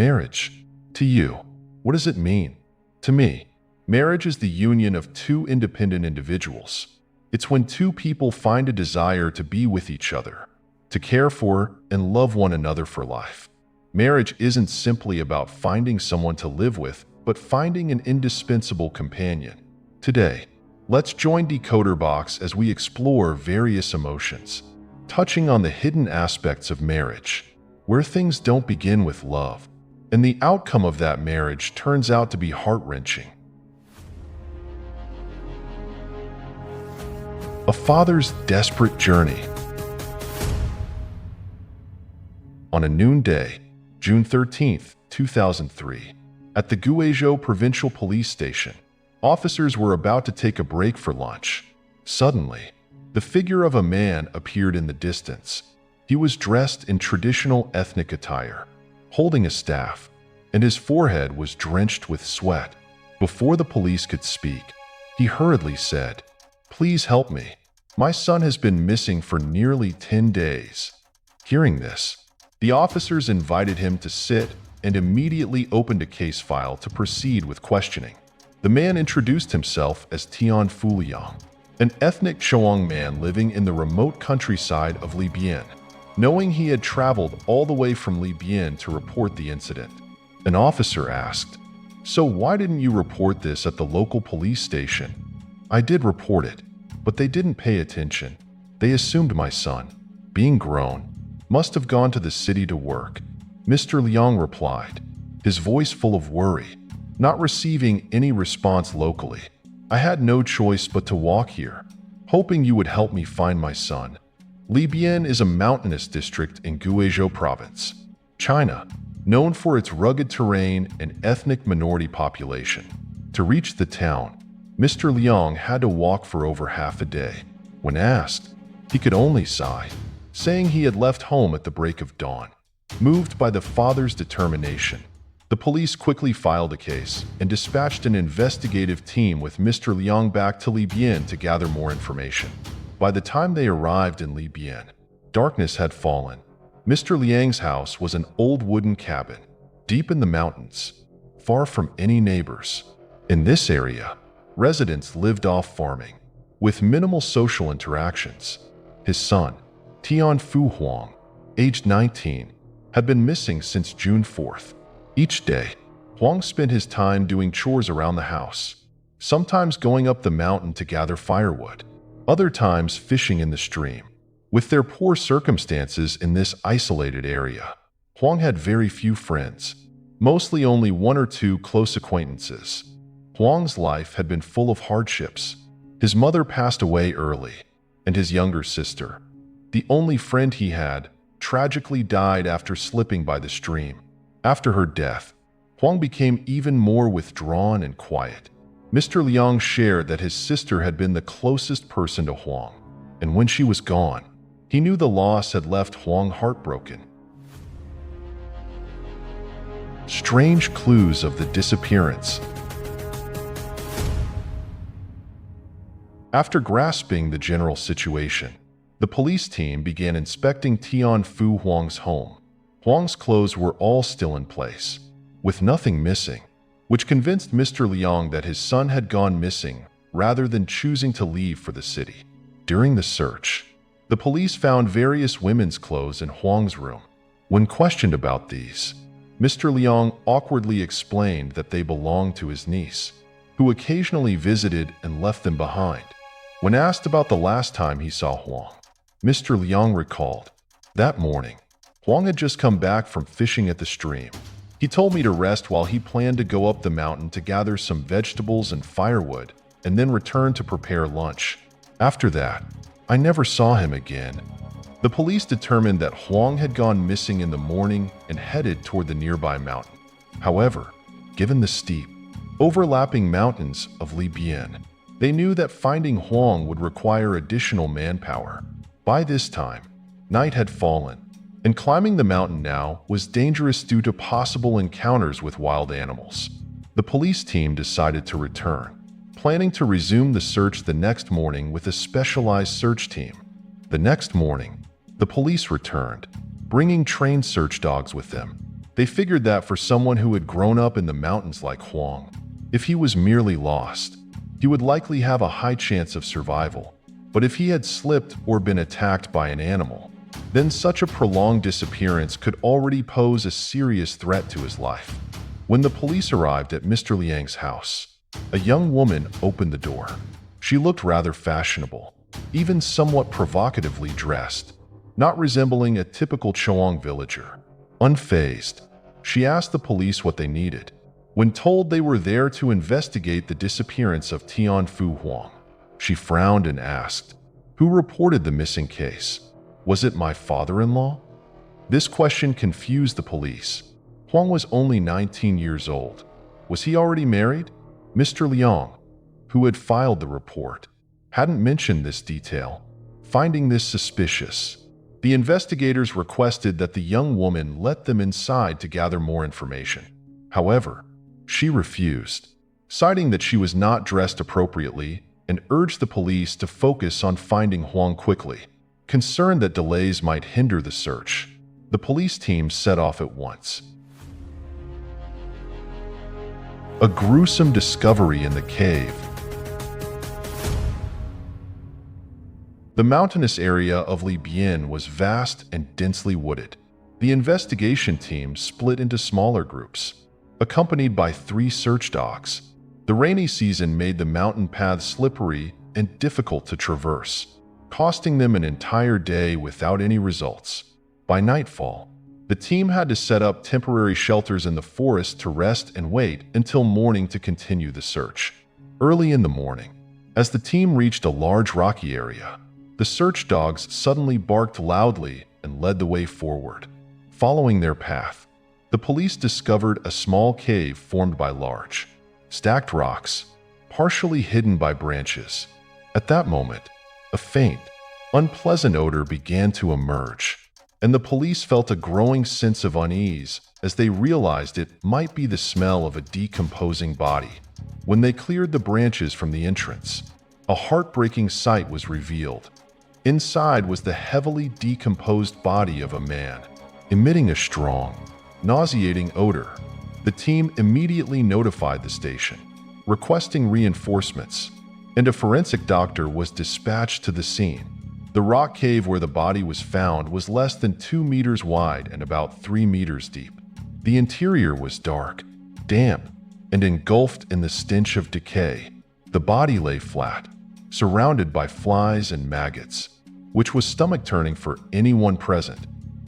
Marriage. To you, what does it mean? To me, marriage is the union of two independent individuals. It's when two people find a desire to be with each other, to care for and love one another for life. Marriage isn't simply about finding someone to live with, but finding an indispensable companion. Today, let's join Decoder Box as we explore various emotions, touching on the hidden aspects of marriage, where things don't begin with love, and the outcome of that marriage turns out to be heart-wrenching. A father's desperate journey. On a noonday, June 13, 2003, at the Guizhou Provincial Police Station, officers were about to take a break for lunch. Suddenly, the figure of a man appeared in the distance. He was dressed in traditional ethnic attire, holding a staff, and his forehead was drenched with sweat. Before the police could speak, he hurriedly said, "Please help me. My son has been missing for nearly 10 days. Hearing this, the officers invited him to sit and immediately opened a case file to proceed with questioning. The man introduced himself as Tianfu Liang, an ethnic Zhuang man living in the remote countryside of Libian. Knowing he had traveled all the way from Libian to report the incident, an officer asked, "So why didn't you report this at the local police station?" "I did report it, but they didn't pay attention. They assumed my son, being grown, must have gone to the city to work," Mr. Liang replied, his voice full of worry. Not receiving any response locally, "I had no choice but to walk here, hoping you would help me find my son." Libian is a mountainous district in Guizhou Province, China, known for its rugged terrain and ethnic minority population. To reach the town, Mr. Liang had to walk for over half a day. When asked, he could only sigh, saying he had left home at the break of dawn. Moved by the father's determination, the police quickly filed a case and dispatched an investigative team with Mr. Liang back to Libian to gather more information. By the time they arrived in Libian, darkness had fallen. Mr. Liang's house was an old wooden cabin, deep in the mountains, far from any neighbors. In this area, residents lived off farming, with minimal social interactions. His son, Tianfu Huang, aged 19, had been missing since June 4th. Each day, Huang spent his time doing chores around the house, sometimes going up the mountain to gather firewood, other times fishing in the stream. With their poor circumstances in this isolated area, Huang had very few friends, mostly only one or two close acquaintances. Huang's life had been full of hardships. His mother passed away early, and his younger sister, the only friend he had, tragically died after slipping by the stream. After her death, Huang became even more withdrawn and quiet. Mr. Liang shared that his sister had been the closest person to Huang, and when she was gone, he knew the loss had left Huang heartbroken. Strange clues of the disappearance. After grasping the general situation, the police team began inspecting Tianfu Huang's home. Huang's clothes were all still in place, with nothing missing, which convinced Mr. Liang that his son had gone missing rather than choosing to leave for the city. During the search, the police found various women's clothes in Huang's room. When questioned about these, Mr. Liang awkwardly explained that they belonged to his niece, who occasionally visited and left them behind. When asked about the last time he saw Huang, Mr. Liang recalled, "That morning, Huang had just come back from fishing at the stream. He told me to rest while he planned to go up the mountain to gather some vegetables and firewood and then return to prepare lunch. After that, I never saw him again." The police determined that Huang had gone missing in the morning and headed toward the nearby mountain. However, given the steep, overlapping mountains of Libian, they knew that finding Huang would require additional manpower. By this time, night had fallen, and climbing the mountain now was dangerous due to possible encounters with wild animals. The police team decided to return, planning to resume the search the next morning with a specialized search team. The next morning, the police returned, bringing trained search dogs with them. They figured that for someone who had grown up in the mountains like Huang, if he was merely lost, he would likely have a high chance of survival. But if he had slipped or been attacked by an animal, then such a prolonged disappearance could already pose a serious threat to his life. When the police arrived at Mr. Liang's house, a young woman opened the door. She looked rather fashionable, even somewhat provocatively dressed, not resembling a typical Choang villager. Unfazed, she asked the police what they needed. When told they were there to investigate the disappearance of Tian Fu Huang, she frowned and asked, "Who reported the missing case? Was it my father-in-law?" This question confused the police. Huang was only 19 years old. Was he already married? Mr. Liang, who had filed the report, hadn't mentioned this detail. Finding this suspicious, the investigators requested that the young woman let them inside to gather more information. However, she refused, citing that she was not dressed appropriately, and urged the police to focus on finding Huang quickly. Concerned that delays might hinder the search, the police team set off at once. A gruesome discovery in the cave. The mountainous area of Li Bian was vast and densely wooded. The investigation team split into smaller groups, accompanied by 3 search dogs. The rainy season made the mountain paths slippery and difficult to traverse, costing them an entire day without any results. By nightfall, the team had to set up temporary shelters in the forest to rest and wait until morning to continue the search. Early in the morning, as the team reached a large rocky area, the search dogs suddenly barked loudly and led the way forward. Following their path, the police discovered a small cave formed by large, stacked rocks, partially hidden by branches. At that moment, a faint, unpleasant odor began to emerge, and the police felt a growing sense of unease as they realized it might be the smell of a decomposing body. When they cleared the branches from the entrance, a heartbreaking sight was revealed. Inside was the heavily decomposed body of a man, emitting a strong, nauseating odor. The team immediately notified the station, requesting reinforcements, and a forensic doctor was dispatched to the scene. The rock cave where the body was found was less than 2 meters wide and about 3 meters deep. The interior was dark, damp, and engulfed in the stench of decay. The body lay flat, surrounded by flies and maggots, which was stomach-turning for anyone present.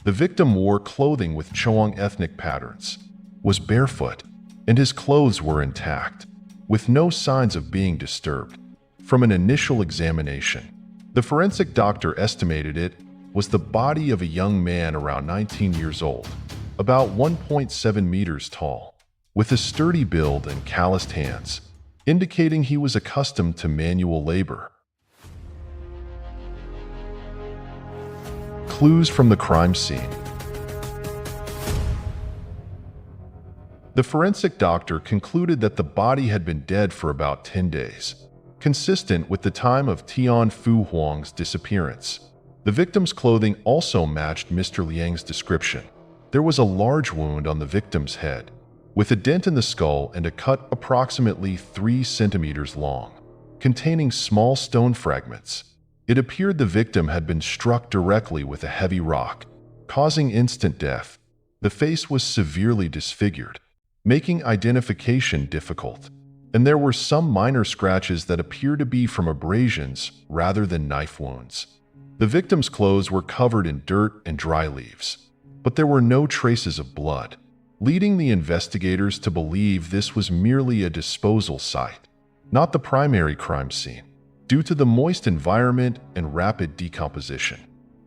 The victim wore clothing with Choang ethnic patterns, was barefoot, and his clothes were intact, with no signs of being disturbed. From an initial examination, the forensic doctor estimated it was the body of a young man around 19 years old, about 1.7 meters tall, with a sturdy build and calloused hands, indicating he was accustomed to manual labor. Clues from the crime scene. The forensic doctor concluded that the body had been dead for about 10 days, consistent with the time of Tian Fu Huang's disappearance. The victim's clothing also matched Mr. Liang's description. There was a large wound on the victim's head, with a dent in the skull and a cut approximately 3 centimeters long, containing small stone fragments. It appeared the victim had been struck directly with a heavy rock, causing instant death. The face was severely disfigured, making identification difficult, and there were some minor scratches that appear to be from abrasions rather than knife wounds. The victim's clothes were covered in dirt and dry leaves, but there were no traces of blood, leading the investigators to believe this was merely a disposal site, not the primary crime scene. Due to the moist environment and rapid decomposition,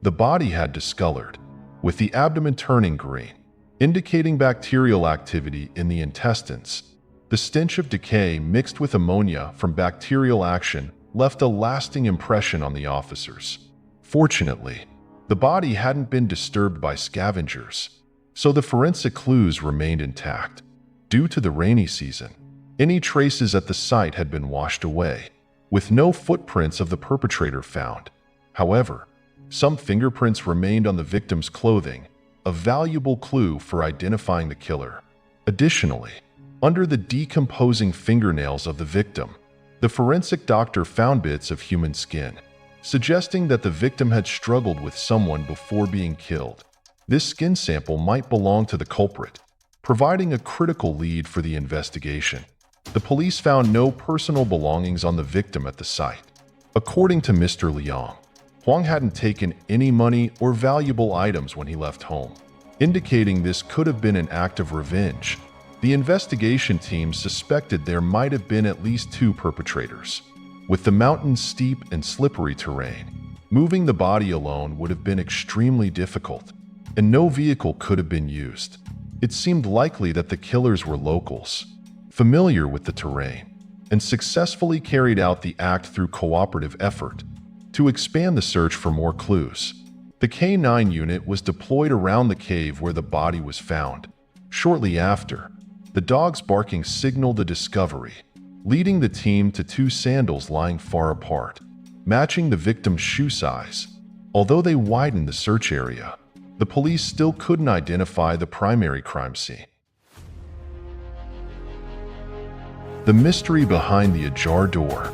the body had discolored, with the abdomen turning green, indicating bacterial activity in the intestines. The stench of decay mixed with ammonia from bacterial action left a lasting impression on the officers. Fortunately, the body hadn't been disturbed by scavengers, so the forensic clues remained intact. Due to the rainy season, any traces at the site had been washed away, with no footprints of the perpetrator found. However, some fingerprints remained on the victim's clothing, a valuable clue for identifying the killer. Additionally, under the decomposing fingernails of the victim, the forensic doctor found bits of human skin, suggesting that the victim had struggled with someone before being killed. This skin sample might belong to the culprit, providing a critical lead for the investigation. The police found no personal belongings on the victim at the site. According to Mr. Liang, Huang hadn't taken any money or valuable items when he left home, indicating this could have been an act of revenge. The investigation team suspected there might have been at least 2 perpetrators. With the mountain's steep and slippery terrain, moving the body alone would have been extremely difficult, and no vehicle could have been used. It seemed likely that the killers were locals, familiar with the terrain, and successfully carried out the act through cooperative effort. To expand the search for more clues, the K9 unit was deployed around the cave where the body was found. Shortly after, the dog's barking signaled the discovery, leading the team to 2 sandals lying far apart, matching the victim's shoe size. Although they widened the search area, the police still couldn't identify the primary crime scene. The mystery behind the ajar door.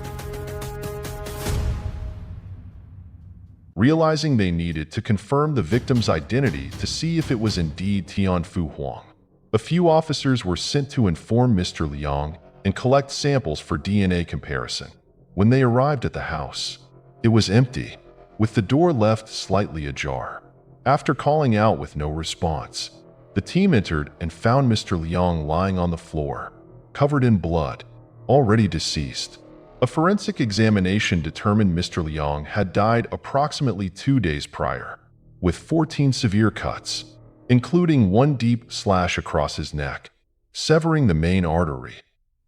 Realizing they needed to confirm the victim's identity to see if it was indeed Tianfu Huang, a few officers were sent to inform Mr. Liang and collect samples for DNA comparison. When they arrived at the house, it was empty, with the door left slightly ajar. After calling out with no response, the team entered and found Mr. Liang lying on the floor, covered in blood, already deceased. A forensic examination determined Mr. Liang had died approximately 2 days prior, with 14 severe cuts, including 1 deep slash across his neck, severing the main artery.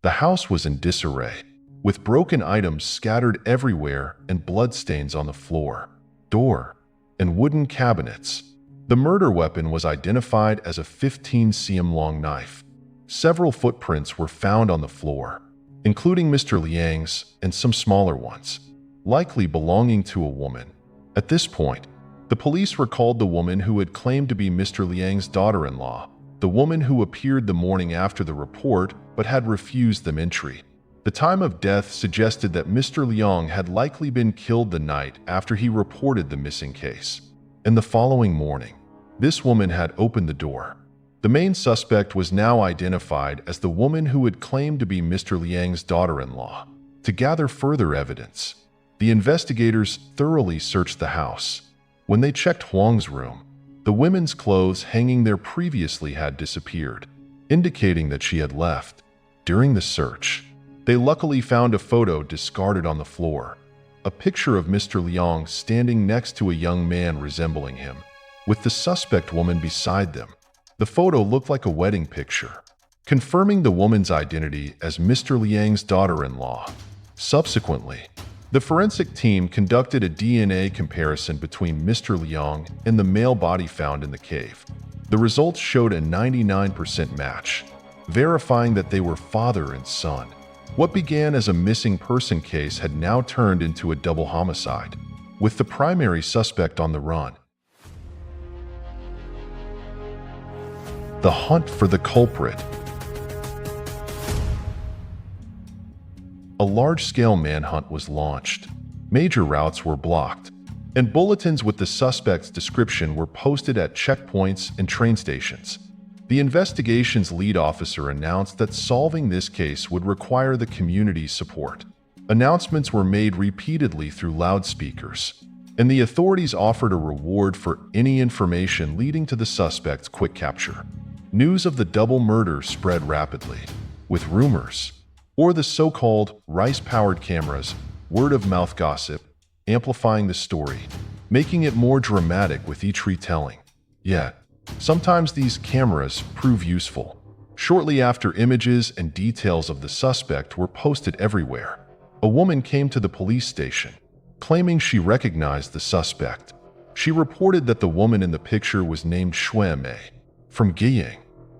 The house was in disarray, with broken items scattered everywhere and bloodstains on the floor, door, and wooden cabinets. The murder weapon was identified as a 15 cm long knife. Several footprints were found on the floor, including Mr. Liang's and some smaller ones, likely belonging to a woman. At this point, the police recalled the woman who had claimed to be Mr. Liang's daughter-in-law, the woman who appeared the morning after the report but had refused them entry. The time of death suggested that Mr. Liang had likely been killed the night after he reported the missing case. And the following morning, this woman had opened the door. The main suspect was now identified as the woman who had claimed to be Mr. Liang's daughter-in-law. To gather further evidence, the investigators thoroughly searched the house. When they checked Huang's room, the women's clothes hanging there previously had disappeared, indicating that she had left. During the search, they luckily found a photo discarded on the floor, a picture of Mr. Liang standing next to a young man resembling him, with the suspect woman beside them. The photo looked like a wedding picture, confirming the woman's identity as Mr. Liang's daughter-in-law. Subsequently, the forensic team conducted a DNA comparison between Mr. Liang and the male body found in the cave. The results showed a 99% match, verifying that they were father and son. What began as a missing person case had now turned into a double homicide, with the primary suspect on the run. The hunt for the culprit. A large-scale manhunt was launched. Major routes were blocked, and bulletins with the suspect's description were posted at checkpoints and train stations. The investigation's lead officer announced that solving this case would require the community's support. Announcements were made repeatedly through loudspeakers, and the authorities offered a reward for any information leading to the suspect's quick capture. News of the double murder spread rapidly, with rumors, or the so-called rice-powered cameras, word-of-mouth gossip, amplifying the story, making it more dramatic with each retelling. Yet, sometimes these cameras prove useful. Shortly after images and details of the suspect were posted everywhere, a woman came to the police station, claiming she recognized the suspect. She reported that the woman in the picture was named Xue Mei, from Guiyang,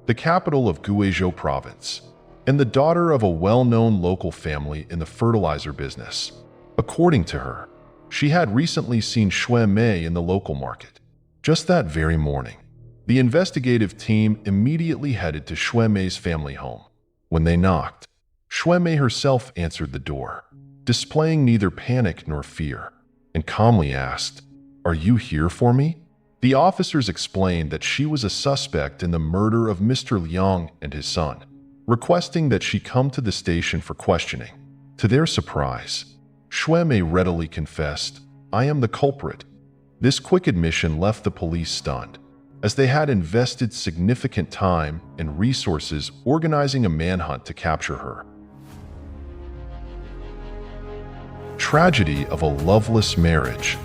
the capital of Guizhou province, and the daughter of a well-known local family in the fertilizer business. According to her, she had recently seen Xue Mei in the local market. Just that very morning, The investigative team immediately headed to Shuemei's family home. When they knocked, Shuemei herself answered the door, displaying neither panic nor fear, and calmly asked, "Are you here for me?" The officers explained that she was a suspect in the murder of Mr. Liang and his son, requesting that she come to the station for questioning. To their surprise, Shuemei readily confessed, "I am the culprit." This quick admission left the police stunned, as they had invested significant time and resources organizing a manhunt to capture her. Tragedy of a loveless marriage.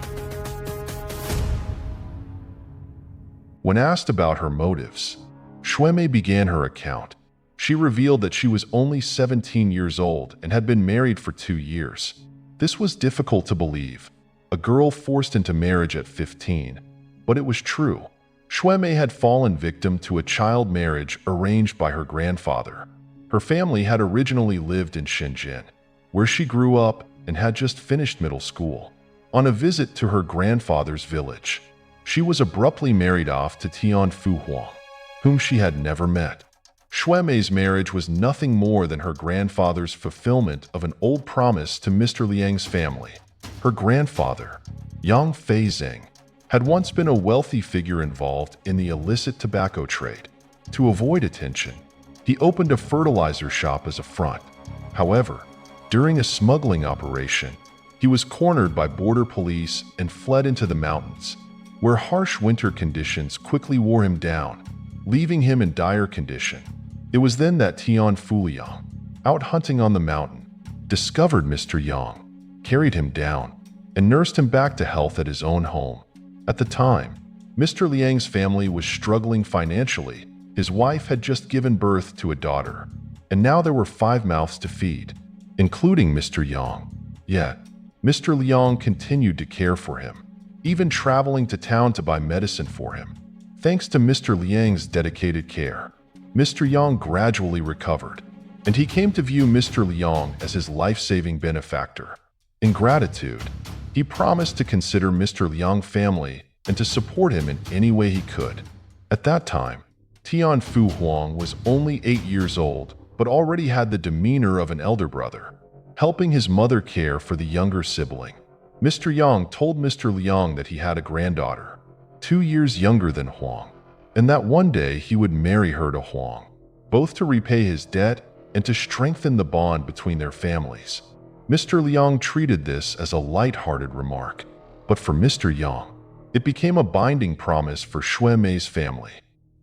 When asked about her motives, Shuemei began her account. She revealed that she was only 17 years old and had been married for 2 years. This was difficult to believe, a girl forced into marriage at 15, but it was true. Shuemei had fallen victim to a child marriage arranged by her grandfather. Her family had originally lived in Shenzhen, where she grew up and had just finished middle school. On a visit to her grandfather's village, she was abruptly married off to Tian Fu Huang, whom she had never met. Shuemei's marriage was nothing more than her grandfather's fulfillment of an old promise to Mr. Liang's family. Her grandfather, Yang Feizeng, had once been a wealthy figure involved in the illicit tobacco trade. To avoid attention, he opened a fertilizer shop as a front. However, during a smuggling operation, he was cornered by border police and fled into the mountains, where harsh winter conditions quickly wore him down, leaving him in dire condition. It was then that Tian Fu Liang, out hunting on the mountain, discovered Mr. Yang, carried him down, and nursed him back to health at his own home. At the time, Mr. Liang's family was struggling financially. His wife had just given birth to a daughter, and now there were 5 mouths to feed, including Mr. Yang. Yet, Mr. Liang continued to care for him, even traveling to town to buy medicine for him. Thanks to Mr. Liang's dedicated care, Mr. Yang gradually recovered, and he came to view Mr. Liang as his life-saving benefactor. In gratitude, he promised to consider Mr. Liang's family and to support him in any way he could. At that time, Tian Fu Huang was only 8 years old, but already had the demeanor of an elder brother, helping his mother care for the younger sibling. Mr. Yang told Mr. Liang that he had a granddaughter, 2 years younger than Huang, and that one day he would marry her to Huang, both to repay his debt and to strengthen the bond between their families. Mr. Liang treated this as a light-hearted remark, but for Mr. Yang, it became a binding promise for Shuemei's family.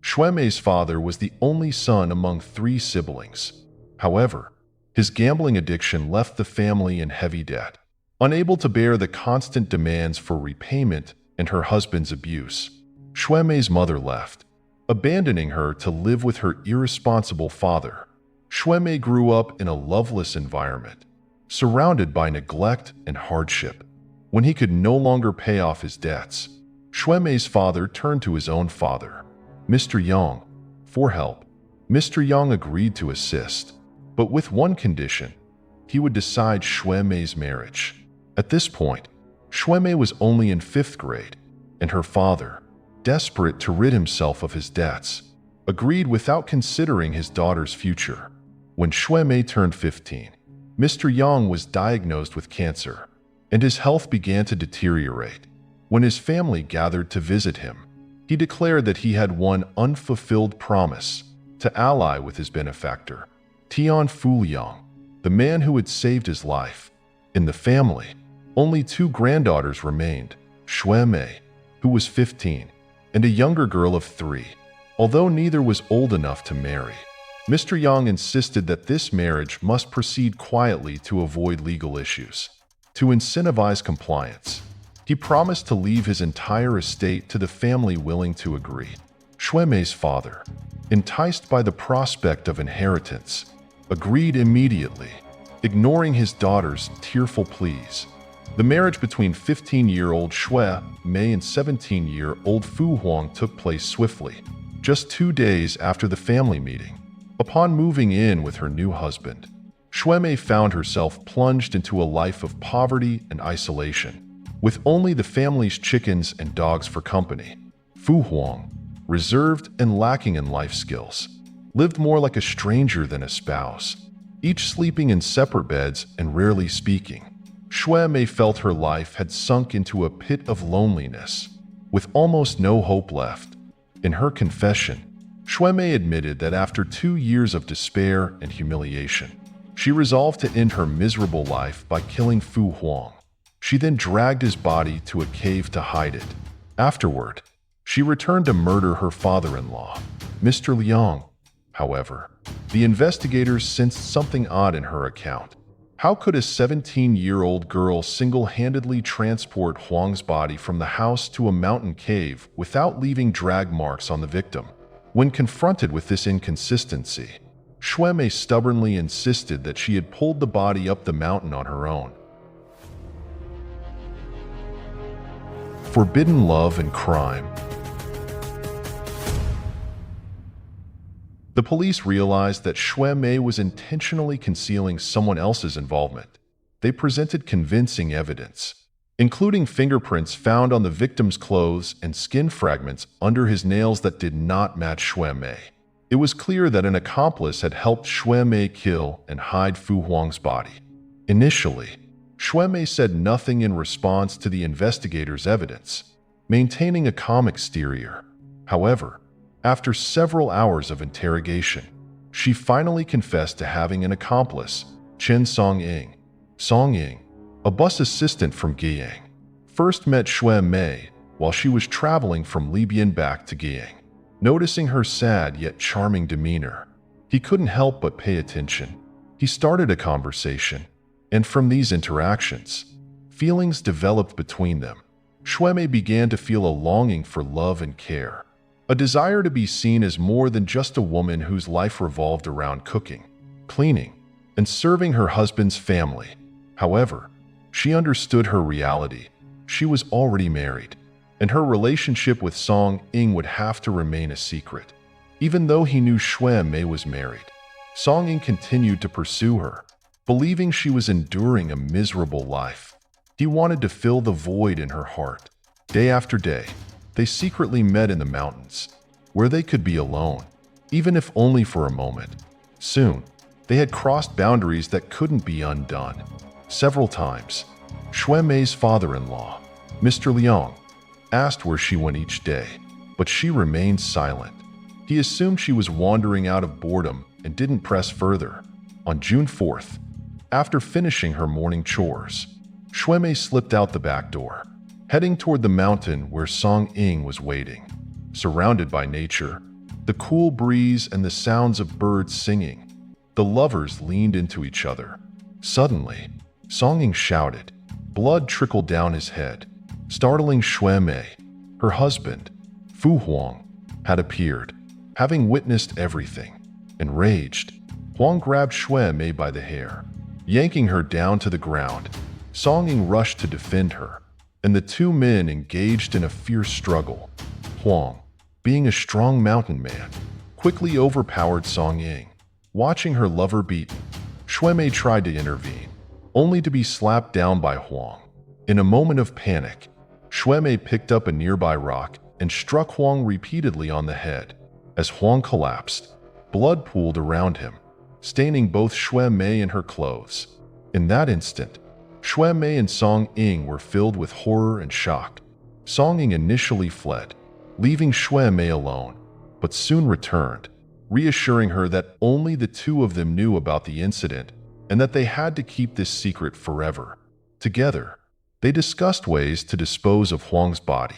Shuemei's father was the only son among 3 siblings. However, his gambling addiction left the family in heavy debt. Unable to bear the constant demands for repayment and her husband's abuse, Shuemei's mother left, abandoning her to live with her irresponsible father. Shuemei grew up in a loveless environment, surrounded by neglect and hardship. When he could no longer pay off his debts, Shuemei's father turned to his own father, Mr. Yang, for help. Mr. Yang agreed to assist, but with one condition: he would decide Shuemei's marriage. At this point, Shuemei was only in 5th grade, and her father, desperate to rid himself of his debts, agreed without considering his daughter's future. When Shuemei turned 15, Mr. Yang was diagnosed with cancer, and his health began to deteriorate. When his family gathered to visit him, he declared that he had one unfulfilled promise: to ally with his benefactor, Tian Fu Liang, the man who had saved his life. In the family, only 2 granddaughters remained: Shuemei, who was 15, and a younger girl of 3. Although neither was old enough to marry, Mr. Yang insisted that this marriage must proceed quietly to avoid legal issues. To incentivize compliance, he promised to leave his entire estate to the family willing to agree. Shuemei's father, enticed by the prospect of inheritance, agreed immediately, ignoring his daughter's tearful pleas. The marriage between 15-year-old Shuemei and 17-year-old Fu Huang took place swiftly, just 2 days after the family meeting. Upon moving in with her new husband, Shuemei found herself plunged into a life of poverty and isolation, with only the family's chickens and dogs for company. Fu Huang, reserved and lacking in life skills, lived more like a stranger than a spouse, each sleeping in separate beds and rarely speaking. Xue Mei felt her life had sunk into a pit of loneliness, with almost no hope left. In her confession, Xue Mei admitted that after 2 years of despair and humiliation, she resolved to end her miserable life by killing Fu Huang. She then dragged his body to a cave to hide it. Afterward, she returned to murder her father-in-law, Mr. Liang. However, the investigators sensed something odd in her account. How could a 17-year-old girl single-handedly transport Huang's body from the house to a mountain cave without leaving drag marks on the victim? When confronted with this inconsistency, Xue Mei stubbornly insisted that she had pulled the body up the mountain on her own. Forbidden love and crime. The police realized that Xue Mei was intentionally concealing someone else's involvement. They presented convincing evidence, including fingerprints found on the victim's clothes and skin fragments under his nails that did not match Xue Mei. It was clear that an accomplice had helped Xue Mei kill and hide Fu Huang's body. Initially, Xue Mei said nothing in response to the investigators' evidence, maintaining a calm exterior. However, after several hours of interrogation, she finally confessed to having an accomplice, Chen Songying. Songying, a bus assistant from Guiyang, first met Xue Mei while she was traveling from Libian back to Guiyang. Noticing her sad yet charming demeanor, he couldn't help but pay attention. He started a conversation, and from these interactions, feelings developed between them. Xue Mei began to feel a longing for love and care, a desire to be seen as more than just a woman whose life revolved around cooking, cleaning, and serving her husband's family. However, she understood her reality. She was already married, and her relationship with Song Ying would have to remain a secret. Even though he knew Xue Mei was married, Song Ying continued to pursue her, believing she was enduring a miserable life. He wanted to fill the void in her heart. Day after day, they secretly met in the mountains, where they could be alone, even if only for a moment. Soon, they had crossed boundaries that couldn't be undone. Several times, Xue Mei's father-in-law, Mr. Liang, asked where she went each day, but she remained silent. He assumed she was wandering out of boredom and didn't press further. On June 4th, after finishing her morning chores, Xue Mei slipped out the back door, heading toward the mountain where Song Ying was waiting. Surrounded by nature, the cool breeze and the sounds of birds singing, the lovers leaned into each other. Suddenly, Song Ying shouted. Blood trickled down his head, startling Xue Mei. Her husband, Fu Huang, had appeared, having witnessed everything. Enraged, Huang grabbed Xue Mei by the hair, yanking her down to the ground. Song Ying rushed to defend her, and the two men engaged in a fierce struggle. Huang, being a strong mountain man, quickly overpowered Song Ying. Watching her lover beaten, Xue Mei tried to intervene, only to be slapped down by Huang. In a moment of panic, Xue Mei picked up a nearby rock and struck Huang repeatedly on the head. As Huang collapsed, blood pooled around him, staining both Xue Mei and her clothes. In that instant, Xue Mei and Song Ying were filled with horror and shock. Song Ying initially fled, leaving Xue Mei alone, but soon returned, reassuring her that only the two of them knew about the incident and that they had to keep this secret forever. Together, they discussed ways to dispose of Huang's body.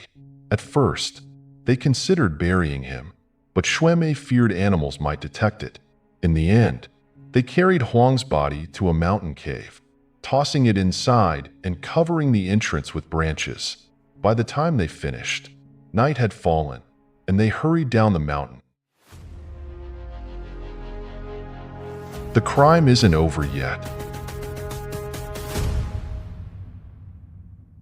At first, they considered burying him, but Xue Mei feared animals might detect it. In the end, they carried Huang's body to a mountain cave, tossing it inside and covering the entrance with branches. By the time they finished, night had fallen, and they hurried down the mountain. The crime isn't over yet.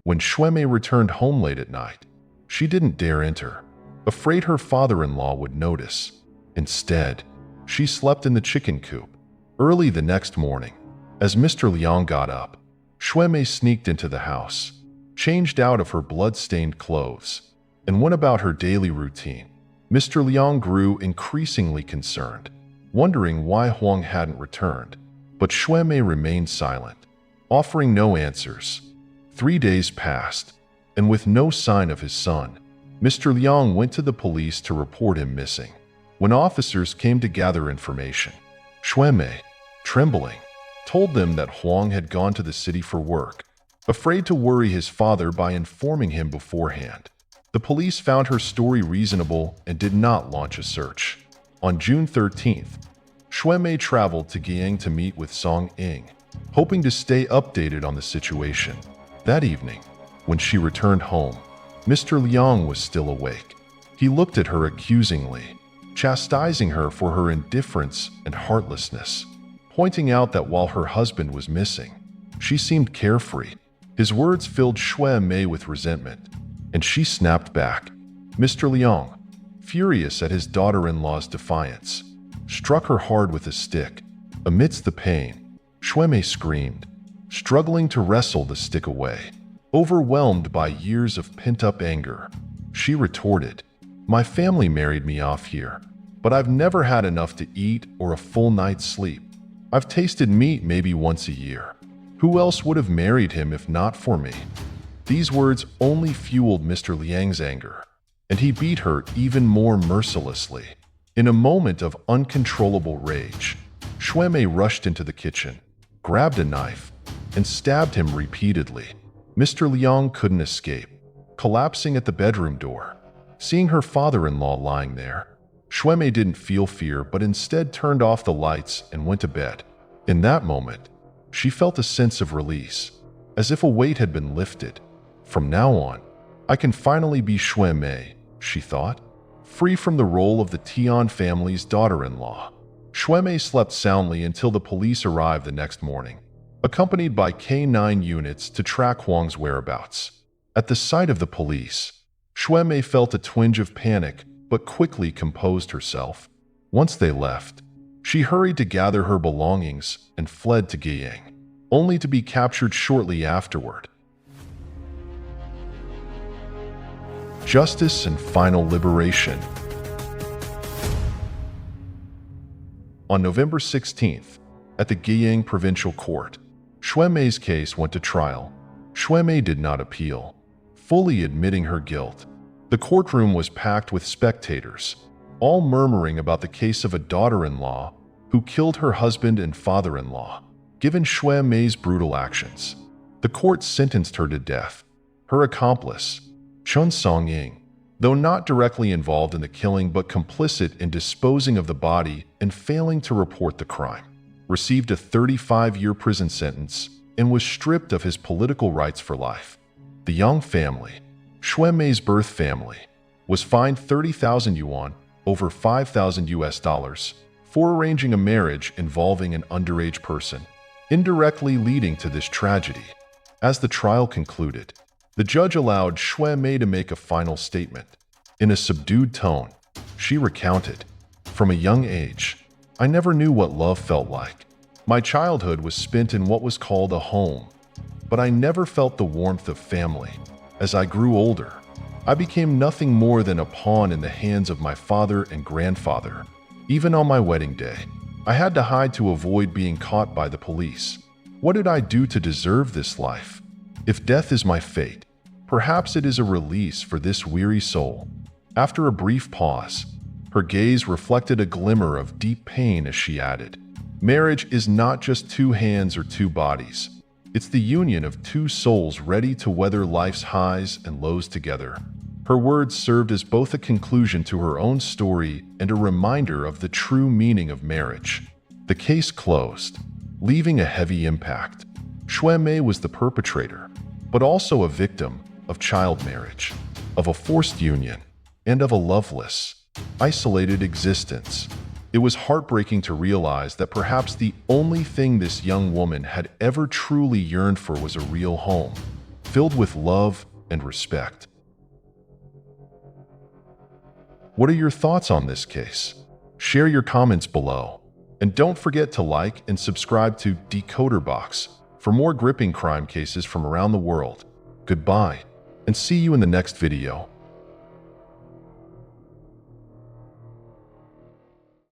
When Xue Mei returned home late at night, she didn't dare enter, afraid her father-in-law would notice. Instead, she slept in the chicken coop. Early the next morning, as Mr. Liang got up, Xue Mei sneaked into the house, changed out of her blood-stained clothes, and went about her daily routine. Mr. Liang grew increasingly concerned, wondering why Huang hadn't returned, but Xue Mei remained silent, offering no answers. 3 days passed, and with no sign of his son, Mr. Liang went to the police to report him missing. When officers came to gather information, Xue Mei, trembling, told them that Huang had gone to the city for work, afraid to worry his father by informing him beforehand. The police found her story reasonable and did not launch a search. On June 13th, Xue Mei traveled to Guiyang to meet with Song Ying, hoping to stay updated on the situation. That evening, when she returned home, Mr. Liang was still awake. He looked at her accusingly, chastising her for her indifference and heartlessness, pointing out that while her husband was missing, she seemed carefree. His words filled Xue Mei with resentment, and she snapped back. Mr. Liang, furious at his daughter-in-law's defiance, struck her hard with a stick. Amidst the pain, Xue Mei screamed, struggling to wrestle the stick away. Overwhelmed by years of pent-up anger, she retorted, "My family married me off here, but I've never had enough to eat or a full night's sleep. I've tasted meat maybe once a year. Who else would have married him if not for me?" These words only fueled Mr. Liang's anger, and he beat her even more mercilessly. In a moment of uncontrollable rage, Xue Mei rushed into the kitchen, grabbed a knife, and stabbed him repeatedly. Mr. Liang couldn't escape, collapsing at the bedroom door. Seeing her father-in-law lying there, Xue Mei didn't feel fear but instead turned off the lights and went to bed. In that moment, she felt a sense of release, as if a weight had been lifted. From now on, I can finally be Xue Mei, she thought, free from the role of the Tian family's daughter-in-law. Xue Mei slept soundly until the police arrived the next morning, accompanied by K9 units to track Huang's whereabouts. At the sight of the police, Xue Mei felt a twinge of panic but quickly composed herself. Once they left, she hurried to gather her belongings and fled to Guiyang, only to be captured shortly afterward. Justice and final liberation. On November 16th, at the Guiyang Provincial Court, Xue Mei's case went to trial. Xue Mei did not appeal, fully admitting her guilt. The courtroom was packed with spectators, all murmuring about the case of a daughter-in-law who killed her husband and father-in-law. Given Xue Mei's brutal actions, the court sentenced her to death. Her accomplice, Chun Song-ying, though not directly involved in the killing but complicit in disposing of the body and failing to report the crime, received a 35-year prison sentence and was stripped of his political rights for life. The Yang family, Xue Mei's birth family, was fined 30,000 yuan, over $5,000, for arranging a marriage involving an underage person, indirectly leading to this tragedy. As the trial concluded, the judge allowed Xue Mei to make a final statement. In a subdued tone, she recounted, "From a young age, I never knew what love felt like. My childhood was spent in what was called a home, but I never felt the warmth of family. As I grew older, I became nothing more than a pawn in the hands of my father and grandfather. Even on my wedding day, I had to hide to avoid being caught by the police. What did I do to deserve this life? If death is my fate, perhaps it is a release for this weary soul." After a brief pause, her gaze reflected a glimmer of deep pain as she added, "Marriage is not just two hands or two bodies. It's the union of two souls ready to weather life's highs and lows together." Her words served as both a conclusion to her own story and a reminder of the true meaning of marriage. The case closed, leaving a heavy impact. Xue Mei was the perpetrator, but also a victim of child marriage, of a forced union, and of a loveless, isolated existence. It was heartbreaking to realize that perhaps the only thing this young woman had ever truly yearned for was a real home, filled with love and respect. What are your thoughts on this case? Share your comments below. And don't forget to like and subscribe to Decoder Box for more gripping crime cases from around the world. Goodbye, and see you in the next video.